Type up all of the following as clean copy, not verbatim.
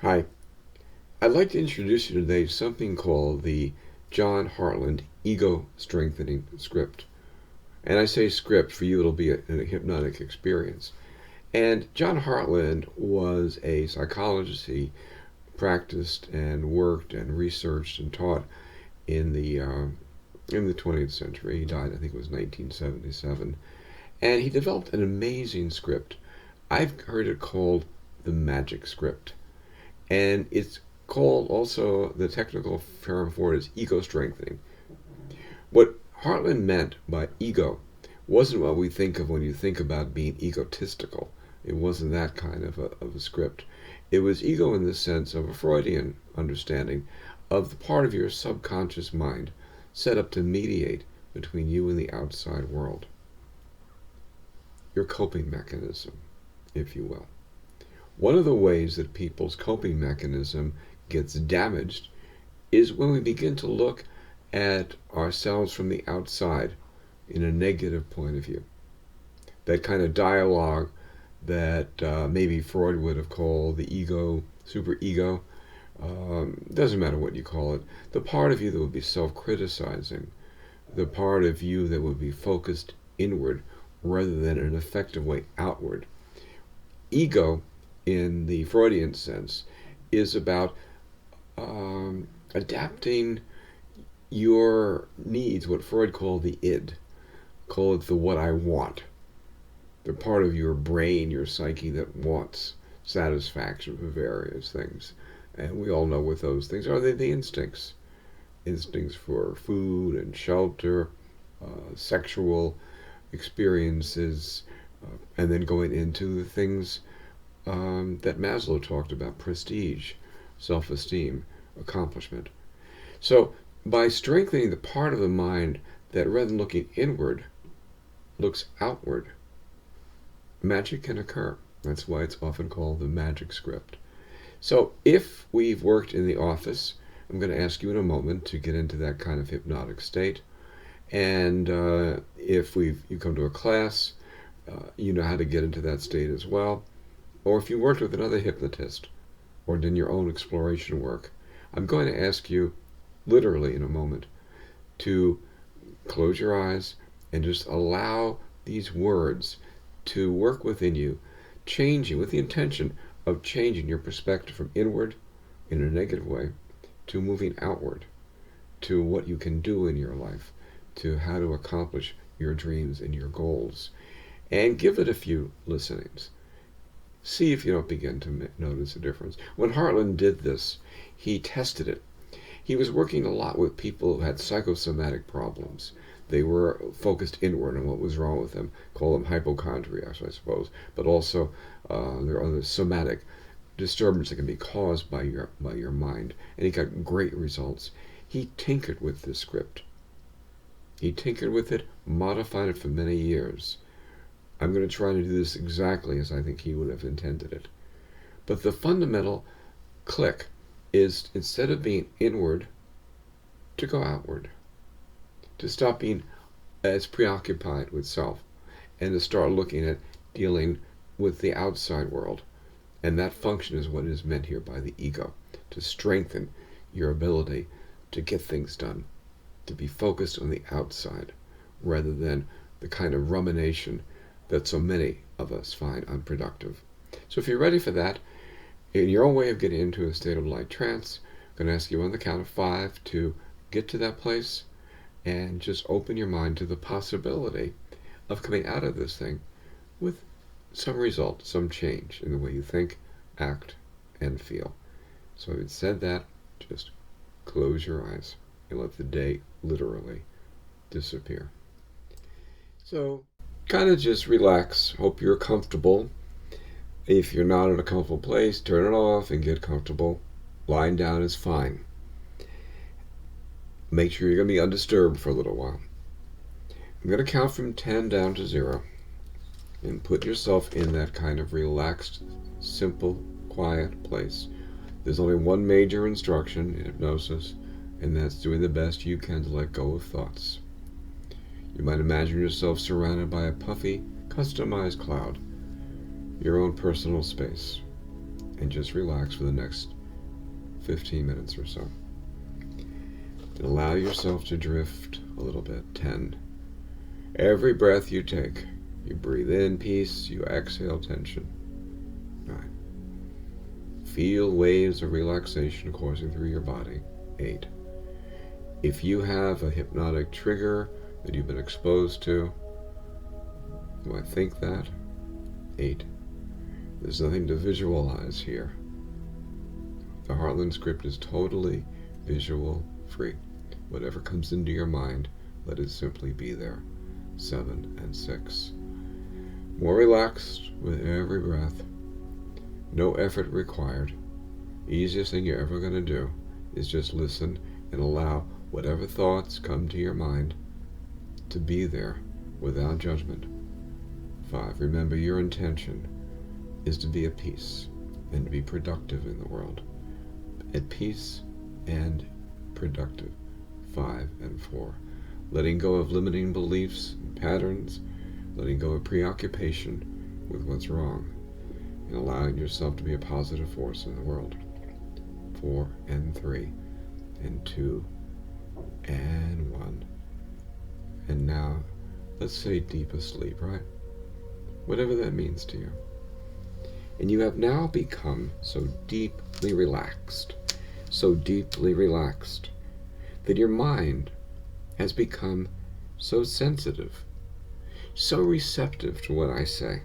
Hi, I'd like to introduce you today to something called the John Hartland Ego Strengthening script. And I say script, for you it'll be a hypnotic experience. And John Hartland was a psychologist. He practiced and worked and researched and taught in the 20th century. He died, I think it was 1977. And he developed an amazing script. I've heard it called the magic script. And it's called also, the technical term for it is ego strengthening. What Hartland meant by ego wasn't what we think of when you think about being egotistical. It wasn't that kind of a script. It was ego in the sense of a Freudian understanding of the part of your subconscious mind set up to mediate between you and the outside world. Your coping mechanism, if you will. One of the ways that people's coping mechanism gets damaged is when we begin to look at ourselves from the outside in a negative point of view. That kind of dialogue that maybe Freud would have called the ego, superego, doesn't matter what you call it, the part of you that would be self-criticizing, the part of you that would be focused inward rather than in an effective way outward. Ego, in the Freudian sense, is about adapting your needs, what Freud called the id, call it the what I want, the part of your brain, your psyche that wants satisfaction for various things. And we all know what those things are. They're the instincts. Instincts for food and shelter, sexual experiences, and then going into the things that Maslow talked about: prestige, self-esteem, accomplishment. So by strengthening the part of the mind that, rather than looking inward, looks outward, magic can occur. That's why it's often called the magic script. So if we've worked in the office, I'm going to ask you in a moment to get into that kind of hypnotic state. And if you come to a class, you know how to get into that state as well. Or if you worked with another hypnotist or done your own exploration work, I'm going to ask you, literally in a moment, to close your eyes and just allow these words to work within you, changing with the intention of changing your perspective from inward in a negative way to moving outward, to what you can do in your life, to how to accomplish your dreams and your goals. And give it a few listenings. See if you don't begin to notice a difference. When Hartland did this, he tested it. He was working a lot with people who had psychosomatic problems. They were focused inward on what was wrong with them. Call them hypochondriacs, I suppose. But also there are other somatic disturbances that can be caused by your mind. And he got great results. He tinkered with this script. He tinkered with it, modified it for many years. I'm going to try to do this exactly as I think he would have intended it. But the fundamental click is, instead of being inward, to go outward. To stop being as preoccupied with self and to start looking at dealing with the outside world. And that function is what is meant here by the ego, to strengthen your ability to get things done, to be focused on the outside rather than the kind of rumination that so many of us find unproductive. So if you're ready for that, in your own way of getting into a state of light trance, I'm going to ask you on the count of 5 to get to that place and just open your mind to the possibility of coming out of this thing with some result, some change in the way you think, act, and feel. So having said that, just close your eyes and let the day literally disappear. So kind of just relax. Hope you're comfortable. If you're not in a comfortable place, turn it off and get comfortable. Lying down is fine. Make sure you're going to be undisturbed for a little while. I'm going to count from 10 down to 0. And put yourself in that kind of relaxed, simple, quiet place. There's only one major instruction in hypnosis, and that's doing the best you can to let go of thoughts. You might imagine yourself surrounded by a puffy, customized cloud, your own personal space. and just relax for the next 15 minutes or so. And allow yourself to drift a little bit. 10. Every breath you take, you breathe in peace, you exhale tension. 9. Feel waves of relaxation coursing through your body. 8. If you have a hypnotic trigger that you've been exposed to, you might think that. 8. There's nothing to visualize here. The Hartland script is totally visual free. Whatever comes into your mind, let it simply be there. 7 and 6. More relaxed with every breath. No effort required. Easiest thing you're ever going to do is just listen and allow whatever thoughts come to your mind to be there without judgment. 5. Remember, your intention is to be at peace and to be productive in the world. At peace and productive. 5 and 4. Letting go of limiting beliefs and patterns, letting go of preoccupation with what's wrong, and allowing yourself to be a positive force in the world. 4 and 3 and 2 and 1. And now, let's say deep asleep, right? Whatever that means to you. And you have now become so deeply relaxed, that your mind has become so sensitive, so receptive to what I say,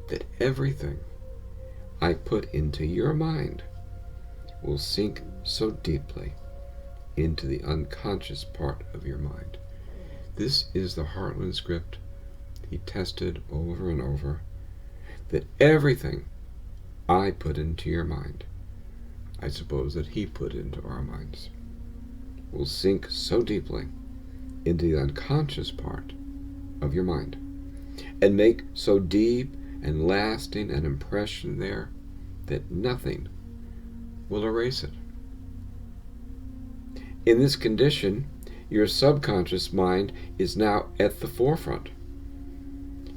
that everything I put into your mind will sink so deeply into the unconscious part of your mind. This is the Hartland script he tested over and over, that everything I put into your mind, I suppose that he put into our minds, will sink so deeply into the unconscious part of your mind and make so deep and lasting an impression there that nothing will erase it. In this condition, your subconscious mind is now at the forefront.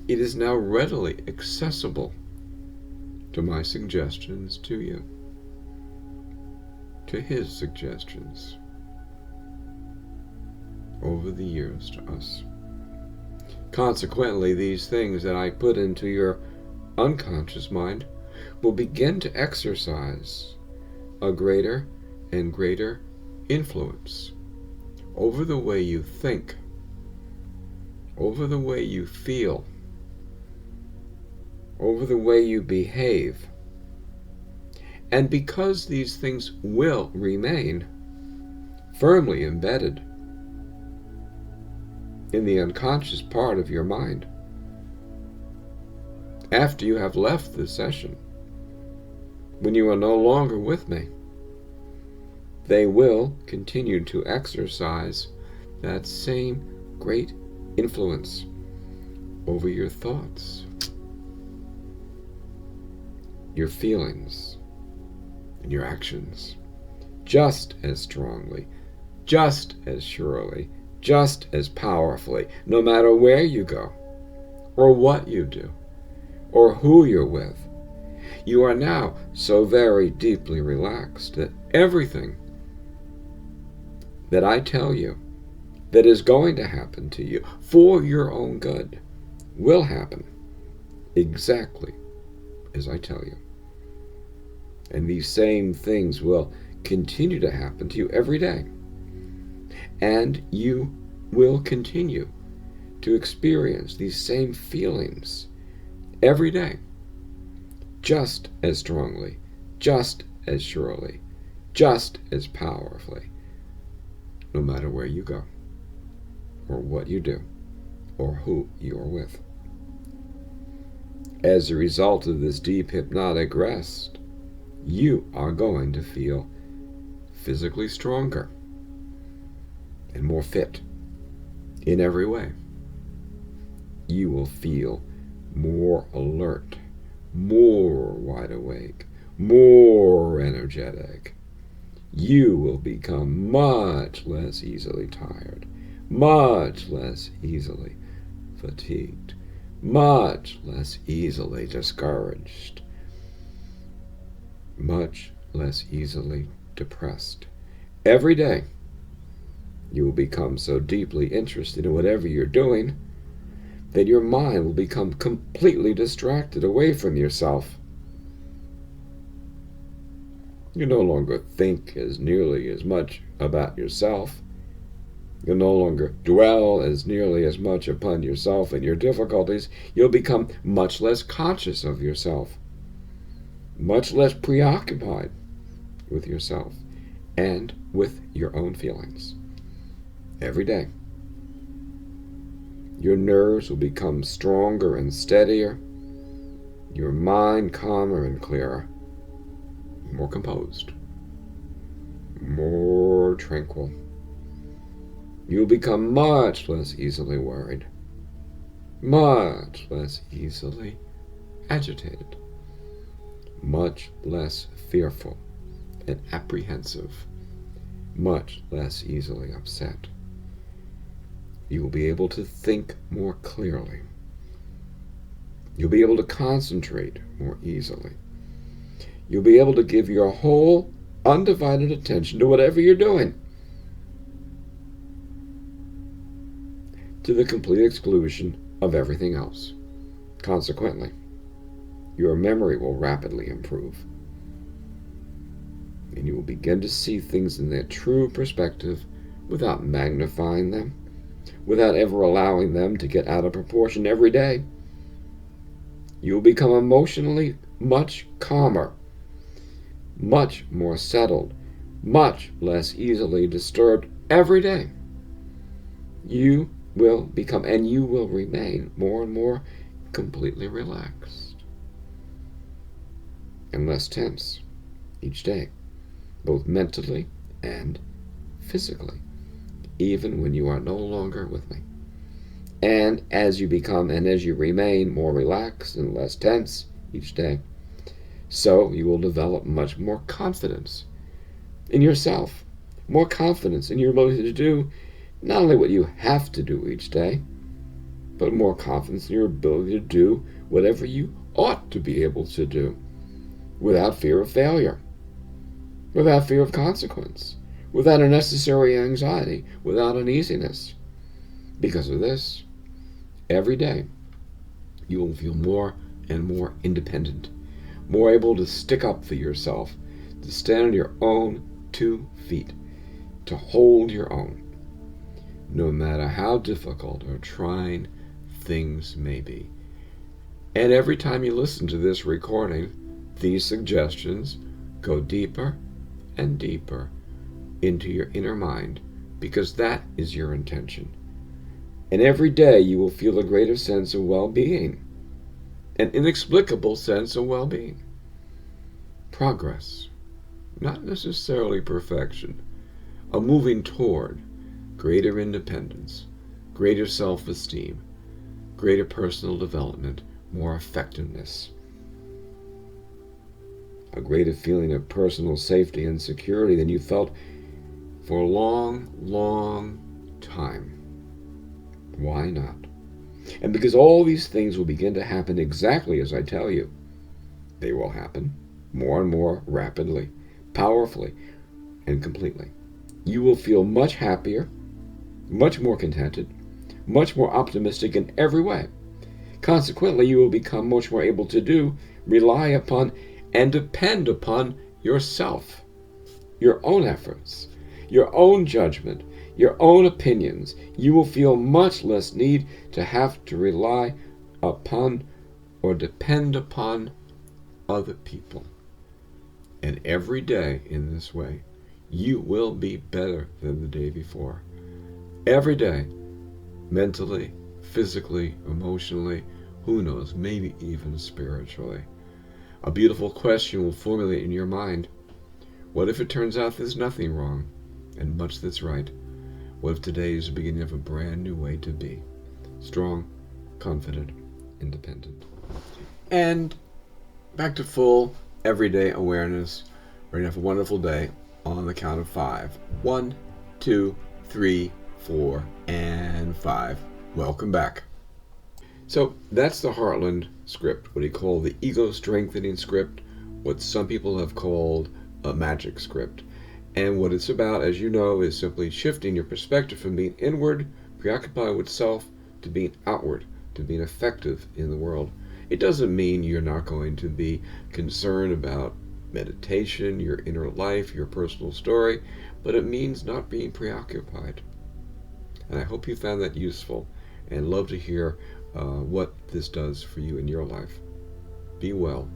It is now readily accessible to my suggestions to you, to his suggestions over the years to us. Consequently, these things that I put into your unconscious mind will begin to exercise a greater and greater influence over the way you think, over the way you feel, over the way you behave. And because these things will remain firmly embedded in the unconscious part of your mind, after you have left this session, when you are no longer with me, they will continue to exercise that same great influence over your thoughts, your feelings, and your actions, just as strongly, just as surely, just as powerfully, no matter where you go, or what you do, or who you're with. You are now so very deeply relaxed that everything that I tell you that is going to happen to you for your own good will happen exactly as I tell you. And these same things will continue to happen to you every day. And you will continue to experience these same feelings every day, just as strongly, just as surely, just as powerfully, no matter where you go, or what you do, or who you are with. As a result of this deep hypnotic rest, you are going to feel physically stronger and more fit in every way. You will feel more alert, more wide awake, more energetic. You will become much less easily tired, much less easily fatigued, much less easily discouraged. much less easily depressed. Every day, you will become so deeply interested in whatever you're doing that your mind will become completely distracted away from yourself. You no longer think as nearly as much about yourself. You'll no longer dwell as nearly as much upon yourself and your difficulties. You'll become much less conscious of yourself, much less preoccupied with yourself and with your own feelings. Every day, your nerves will become stronger and steadier, your mind calmer and clearer, more composed, more tranquil. You'll become much less easily worried, much less easily agitated, much less fearful and apprehensive, much less easily upset. You will be able to think more clearly. You'll be able to concentrate more easily. You'll be able to give your whole undivided attention to whatever you're doing, to the complete exclusion of everything else. Consequently, your memory will rapidly improve, and you will begin to see things in their true perspective without magnifying them, without ever allowing them to get out of proportion. Every day, you will become emotionally much calmer, much more settled, much less easily disturbed. Every day, you will become, and you will remain, more and more completely relaxed and less tense each day, both mentally and physically, even when you are no longer with me. And as you become and as you remain more relaxed and less tense each day, so you will develop much more confidence in yourself, more confidence in your ability to do not only what you have to do each day, but more confidence in your ability to do whatever you ought to be able to do without fear of failure, without fear of consequence, without unnecessary anxiety, without uneasiness. Because of this, every day you will feel more and more independent, more able to stick up for yourself, to stand on your own 2 feet, to hold your own, no matter how difficult or trying things may be. And every time you listen to this recording, these suggestions go deeper and deeper into your inner mind, because that is your intention. And every day you will feel a greater sense of well-being, an inexplicable sense of well-being. Progress, not necessarily perfection, a moving toward greater independence, greater self-esteem, greater personal development, more effectiveness, a greater feeling of personal safety and security than you felt for a long, long time. Why not? And because all these things will begin to happen exactly as I tell you, they will happen more and more rapidly, powerfully, and completely. You will feel much happier, much more contented, much more optimistic in every way. Consequently, you will become much more able to rely upon, and depend upon yourself, your own efforts, your own judgment, your own opinions. You will feel much less need to have to rely upon or depend upon other people. And every day in this way, you will be better than the day before. Every day, mentally, physically, emotionally, who knows, maybe even spiritually. A beautiful question will formulate in your mind. What if it turns out there's nothing wrong and much that's right? What if today is the beginning of a brand new way to be? Strong, confident, independent. And back to full everyday awareness. We're going to have a wonderful day on the count of 5. 1, 2, 3, 4, and 5. Welcome back. So that's the Hartland script, what he called the ego strengthening script, what some people have called a magic script. And what it's about, as you know, is simply shifting your perspective from being inward, preoccupied with self, to being outward, to being effective in the world. It doesn't mean you're not going to be concerned about meditation, your inner life, your personal story, but it means not being preoccupied. And I hope you found that useful and love to hear what this does for you in your life. Be well.